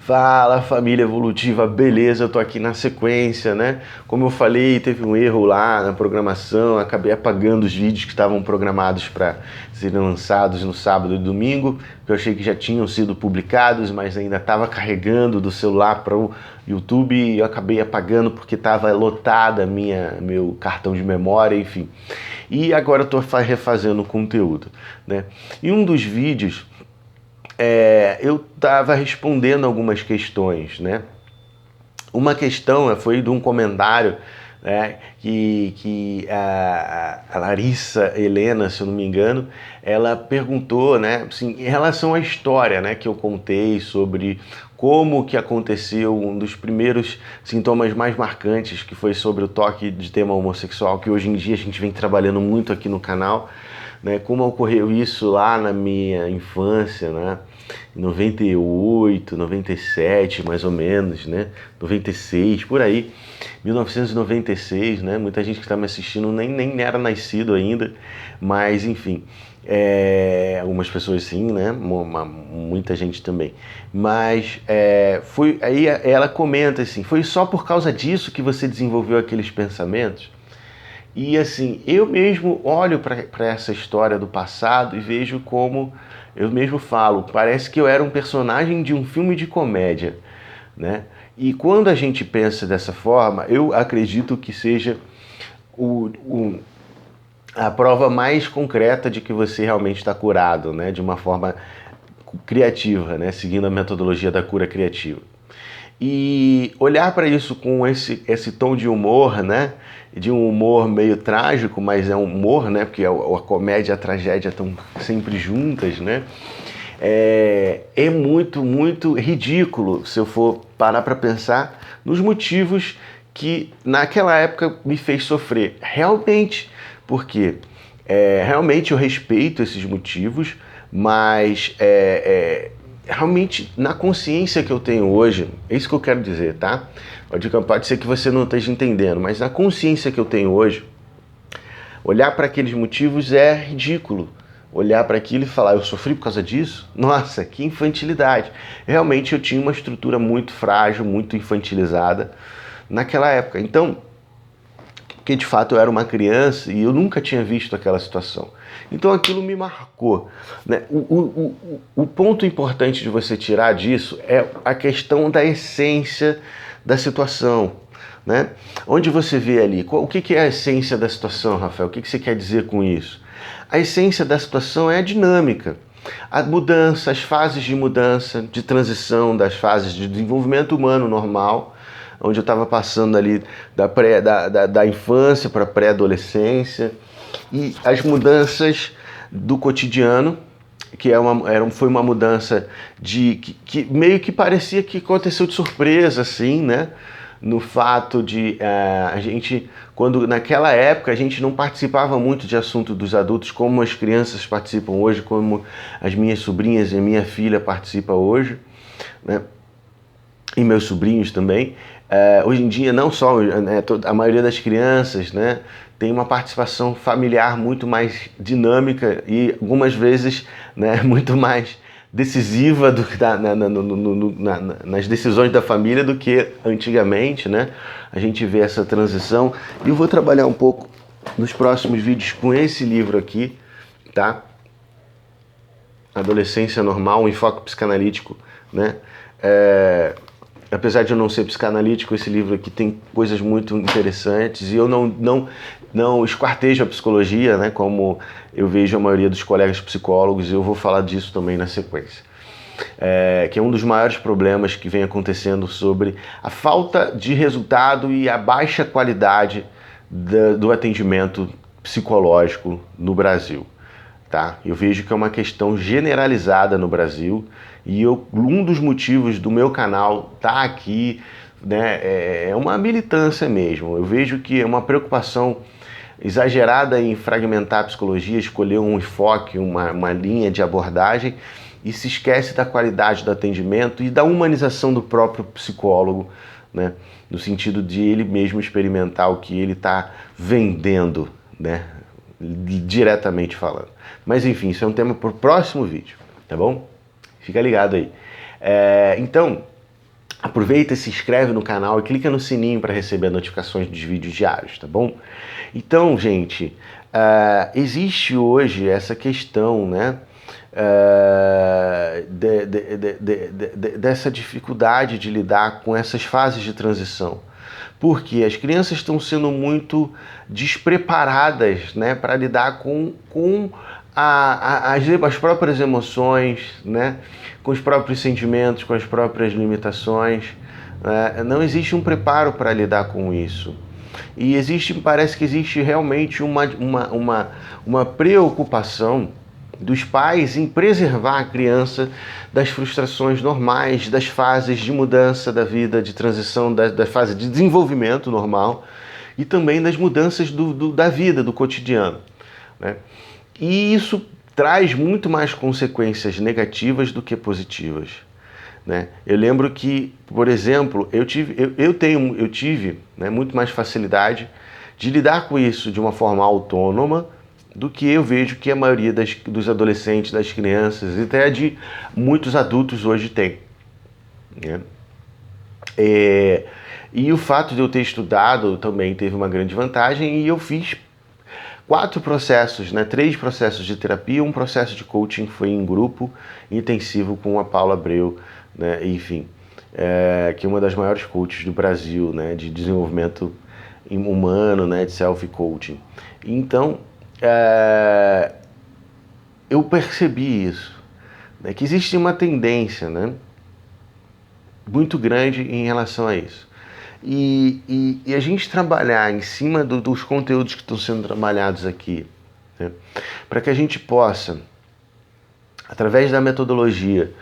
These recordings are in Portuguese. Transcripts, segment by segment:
Fala, família evolutiva, beleza? Eu tô aqui na sequência, né? Como eu falei, teve um erro lá na programação, acabei apagando os vídeos que estavam programados para serem lançados no sábado e domingo, que eu achei que já tinham sido publicados, mas ainda estava carregando do celular para o YouTube e eu acabei apagando porque estava lotada meu cartão de memória, enfim. E agora eu tô refazendo o conteúdo, né? E um dos vídeos eu estava respondendo algumas questões, né? Uma questão foi de um comentário, né, que a Larissa Helena, se eu não me engano, ela perguntou, né, assim, em relação à história, né, que eu contei sobre como que aconteceu um dos primeiros sintomas mais marcantes, que foi sobre o toque de tema homossexual, que hoje em dia a gente vem trabalhando muito aqui no canal, né, como ocorreu isso lá na minha infância, né, em 98, 97, mais ou menos, né, 96, por aí, 1996, né, muita gente que está me assistindo nem era nascido ainda, mas enfim, algumas pessoas sim, né, muita gente também, mas aí ela comenta assim, foi só por causa disso que você desenvolveu aqueles pensamentos? E assim, eu mesmo olho para essa história do passado e vejo como, eu mesmo falo, parece que eu era um personagem de um filme de comédia, né? E quando a gente pensa dessa forma, eu acredito que seja o, o, a prova mais concreta de que você realmente está curado, né? De uma forma criativa, né? Seguindo a metodologia da cura criativa. E olhar para isso com esse tom de humor, né? De um humor meio trágico, mas é um humor, né? Porque a comédia e a tragédia estão sempre juntas, né? É muito, muito ridículo se eu for parar para pensar nos motivos que naquela época me fez sofrer. Realmente, porque realmente eu respeito esses motivos, mas realmente na consciência que eu tenho hoje, é isso que eu quero dizer, tá? Pode ser que você não esteja entendendo, mas na consciência que eu tenho hoje, olhar para aqueles motivos é ridículo. Olhar para aquilo e falar, eu sofri por causa disso? Nossa, que infantilidade. Realmente eu tinha uma estrutura muito frágil, muito infantilizada naquela época. Então, porque de fato eu era uma criança e eu nunca tinha visto aquela situação. Então aquilo me marcou, né? O ponto importante de você tirar disso é a questão da essência da situação, né? Onde você vê ali, o que é a essência da situação, Rafael? O que você quer dizer com isso? A essência da situação é a dinâmica. A mudança, as fases de mudança, de transição das fases de desenvolvimento humano normal, onde eu estava passando ali da infância para a pré-adolescência, e as mudanças do cotidiano, que foi uma mudança que meio que parecia que aconteceu de surpresa, assim, né? No fato de a gente, quando naquela época a gente não participava muito de assunto dos adultos como as crianças participam hoje, como as minhas sobrinhas e a minha filha participam hoje, né? E meus sobrinhos também. Hoje em dia, não só, né, a maioria das crianças, né, tem uma participação familiar muito mais dinâmica e algumas vezes, né, muito mais decisiva nas decisões da família do que antigamente, né? A gente vê essa transição e eu vou trabalhar um pouco nos próximos vídeos com esse livro aqui, tá? Adolescência Normal, um enfoque psicanalítico, né? Apesar de eu não ser psicanalítico, esse livro aqui tem coisas muito interessantes e eu não esquartejo a psicologia, né, como eu vejo a maioria dos colegas psicólogos, e eu vou falar disso também na sequência. Que é um dos maiores problemas que vem acontecendo sobre a falta de resultado e a baixa qualidade do atendimento psicológico no Brasil. Tá? Eu vejo que é uma questão generalizada no Brasil e um dos motivos do meu canal tá aqui, né, é uma militância mesmo. Eu vejo que é uma preocupação exagerada em fragmentar a psicologia, escolher um enfoque, uma linha de abordagem e se esquece da qualidade do atendimento e da humanização do próprio psicólogo, né, no sentido de ele mesmo experimentar o que ele está vendendo, né, diretamente falando. Mas enfim, isso é um tema para o próximo vídeo, tá bom? Fica ligado aí. Então, aproveita, se inscreve no canal e clica no sininho para receber notificações dos vídeos diários, tá bom? Então, gente, existe hoje essa questão, né, dessa dificuldade de lidar com essas fases de transição, porque as crianças estão sendo muito despreparadas, né, para lidar com as próprias emoções, né, com os próprios sentimentos, com as próprias limitações. Não existe um preparo para lidar com isso. E parece que existe realmente uma preocupação dos pais em preservar a criança das frustrações normais, das fases de mudança da vida, de transição, da fase de desenvolvimento normal e também das mudanças da vida, do cotidiano, né? E isso traz muito mais consequências negativas do que positivas, né? Eu lembro que, por exemplo, eu tive, né, muito mais facilidade de lidar com isso de uma forma autônoma do que eu vejo que a maioria dos adolescentes, das crianças e até de muitos adultos hoje tem, né? E o fato de eu ter estudado também teve uma grande vantagem, e eu fiz 4 processos, né, 3 processos de terapia, um processo de coaching foi em grupo intensivo com a Paula Abreu, né, enfim, que é uma das maiores coaches do Brasil, né, de desenvolvimento humano, né, de self-coaching. Então, eu percebi isso, né, que existe uma tendência, né, muito grande em relação a isso. E a gente trabalhar em cima dos conteúdos que estão sendo trabalhados aqui, né, para que a gente possa, através da metodologia,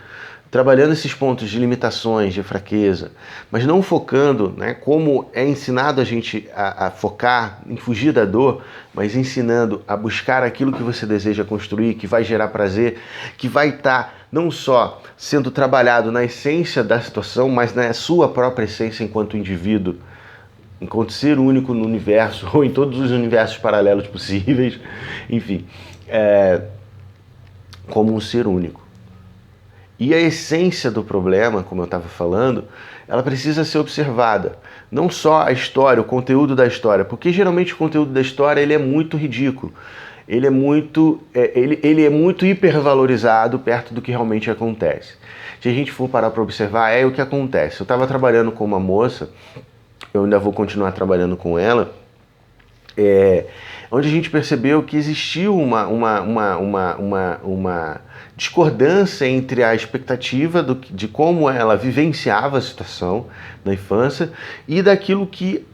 trabalhando esses pontos de limitações, de fraqueza, mas não focando, né, como é ensinado a gente a focar em fugir da dor, mas ensinando a buscar aquilo que você deseja construir, que vai gerar prazer, que vai estar não só sendo trabalhado na essência da situação, mas na sua própria essência enquanto indivíduo, enquanto ser único no universo, ou em todos os universos paralelos possíveis, enfim, como um ser único. E a essência do problema, como eu estava falando, ela precisa ser observada. Não só a história, o conteúdo da história, porque geralmente o conteúdo da história ele é muito ridículo. Ele é muito hipervalorizado perto do que realmente acontece. Se a gente for parar para observar, é o que acontece. Eu estava trabalhando com uma moça, eu ainda vou continuar trabalhando com ela, onde a gente percebeu que existiu uma discordância entre a expectativa de como ela vivenciava a situação na infância e daquilo que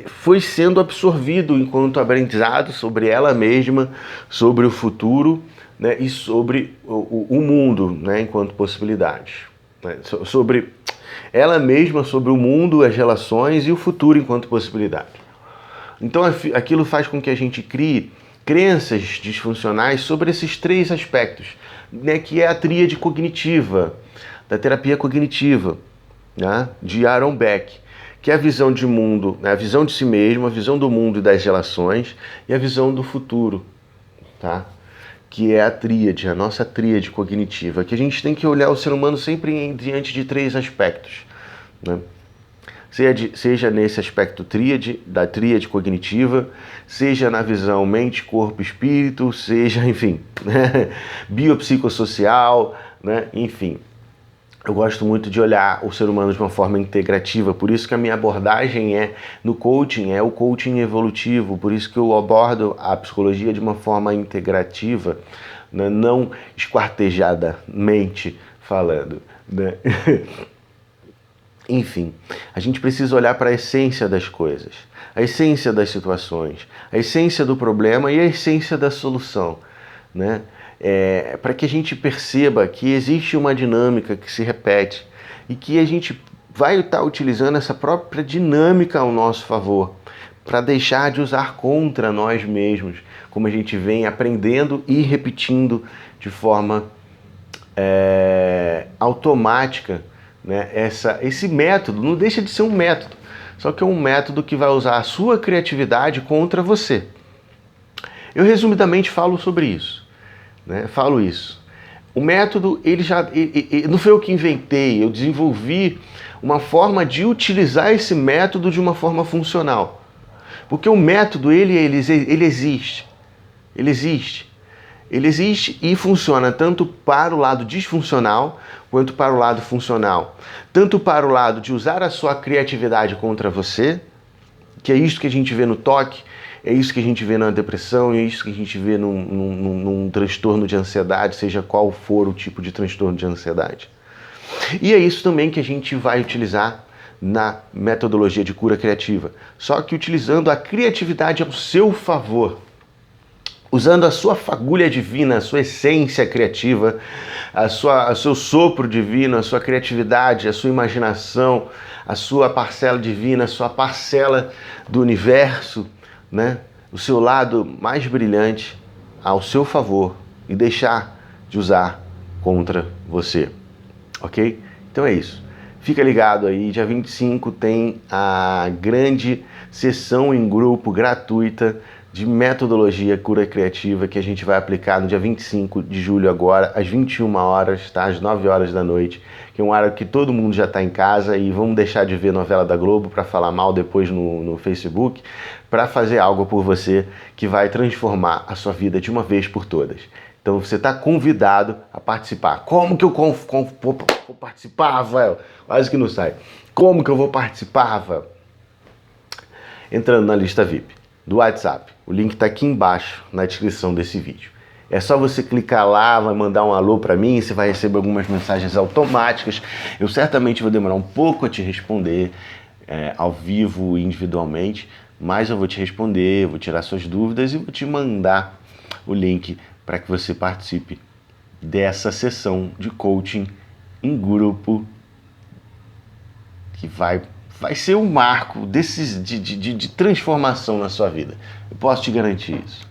foi sendo absorvido enquanto aprendizado sobre ela mesma, sobre o futuro, né, e sobre o mundo, né, enquanto possibilidades, né, sobre ela mesma, sobre o mundo, as relações e o futuro enquanto possibilidade. Então aquilo faz com que a gente crie crenças disfuncionais sobre esses 3 aspectos, né, que é a tríade cognitiva, da terapia cognitiva, né, de Aaron Beck, que é a visão de mundo, né, a visão de si mesmo, a visão do mundo e das relações e a visão do futuro, tá? Que é a tríade, a nossa tríade cognitiva, que a gente tem que olhar o ser humano sempre diante de 3 aspectos, né? Seja nesse aspecto da tríade cognitiva, seja na visão mente, corpo, espírito, seja, enfim, né, biopsicossocial, né, enfim. Eu gosto muito de olhar o ser humano de uma forma integrativa, por isso que a minha abordagem no coaching é o coaching evolutivo, por isso que eu abordo a psicologia de uma forma integrativa, né, não esquartejadamente falando, né? Enfim, a gente precisa olhar para a essência das coisas, a essência das situações, a essência do problema e a essência da solução, né? Para que a gente perceba que existe uma dinâmica que se repete e que a gente vai estar utilizando essa própria dinâmica ao nosso favor, para deixar de usar contra nós mesmos, como a gente vem aprendendo e repetindo de forma automática, né? Esse método não deixa de ser um método, só que é um método que vai usar a sua criatividade contra você. Eu resumidamente falo sobre isso, né? Falo isso. O método, não foi eu que inventei, eu desenvolvi uma forma de utilizar esse método de uma forma funcional. Porque o método, ele existe. Ele existe. Ele existe e funciona tanto para o lado disfuncional quanto para o lado funcional. Tanto para o lado de usar a sua criatividade contra você, que é isso que a gente vê no toque, é isso que a gente vê na depressão, é isso que a gente vê num transtorno de ansiedade, seja qual for o tipo de transtorno de ansiedade. E é isso também que a gente vai utilizar na metodologia de cura criativa. Só que utilizando a criatividade ao seu favor. Usando a sua fagulha divina, a sua essência criativa, o seu sopro divino, a sua criatividade, a sua imaginação, a sua parcela divina, a sua parcela do universo, né? O seu lado mais brilhante ao seu favor e deixar de usar contra você, ok? Então é isso. Fica ligado aí, dia 25 tem a grande sessão em grupo gratuita de metodologia cura criativa que a gente vai aplicar no dia 25 de julho agora, às 21 horas, tá? Às 9 horas da noite, que é um horário que todo mundo já está em casa e vamos deixar de ver novela da Globo para falar mal depois no Facebook, para fazer algo por você que vai transformar a sua vida de uma vez por todas. Então você está convidado a participar. Como que eu vou participar, Rafael? Quase que não sai. Como que eu vou participar, Rafael? Entrando na lista VIP do WhatsApp. O link está aqui embaixo na descrição desse vídeo. É só você clicar lá, vai mandar um alô para mim, você vai receber algumas mensagens automáticas. Eu certamente vou demorar um pouco a te responder ao vivo, individualmente, mas eu vou te responder, vou tirar suas dúvidas e vou te mandar o link para que você participe dessa sessão de coaching em grupo que vai ser um marco de transformação na sua vida. Eu posso te garantir isso.